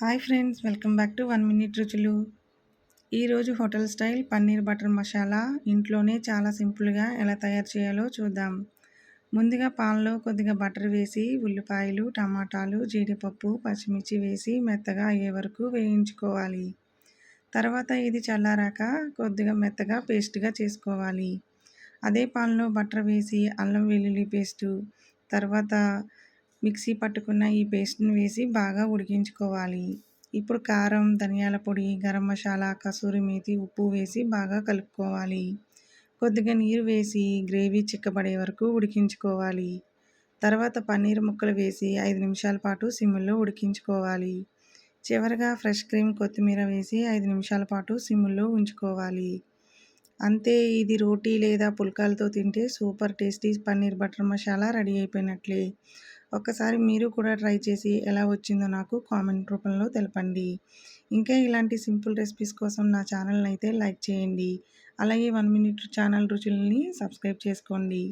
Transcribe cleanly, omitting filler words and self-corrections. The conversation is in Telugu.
Hi friends, welcome back to 1 minute రుచులు. ఈరోజు hotel style paneer butter masala ఇంట్లోనే చాలా సింపుల్గా ఎలా తయారు చేయాలో చూద్దాం. ముందుగా పాన్లో కొద్దిగా బటర్ వేసి ఉల్లిపాయలు, టమాటాలు, జీడిపప్పు, పచ్చిమిర్చి వేసి మెత్తగా అయ్యే వరకు వేయించుకోవాలి. తర్వాత ఇది చల్లారాక కొద్దిగా మెత్తగా పేస్ట్గా చేసుకోవాలి. అదే పాన్లో బటర్ వేసి అల్లం వెల్లుల్లి పేస్టు, తర్వాత మిక్సీ పట్టుకున్న ఈ పేస్ట్ని వేసి బాగా ఉడికించుకోవాలి. ఇప్పుడు కారం, ధనియాల పొడి, గరం మసాలా, కసూరి మేతి, ఉప్పు వేసి బాగా కలుపుకోవాలి. కొద్దిగా నీరు వేసి గ్రేవీ చిక్కబడే వరకు ఉడికించుకోవాలి. తర్వాత పన్నీర్ ముక్కలు వేసి 5 నిమిషాల పాటు సిమ్లో ఉడికించుకోవాలి. చివరగా ఫ్రెష్ క్రీమ్, కొత్తిమీర వేసి 5 నిమిషాల పాటు సిమ్లో ఉంచుకోవాలి. అంతే, ఇది రోటీ లేదా పుల్కాలతో తింటే super tasty paneer butter masala ready అయిపోయినట్లే. ఒక్కసారి మీరు కూడా ట్రై చేసి ఎలా వచ్చిందో నాకు కామెంట్ రూపంలో తెలపండి. ఇంకా ఇలాంటి సింపుల్ రెసిపీస్ కోసం నా ఛానల్ని అయితే లైక్ చేయండి. అలాగే 1 మినిట్ ఛానల్ రుచుల్ని సబ్స్క్రైబ్ చేసుకోండి.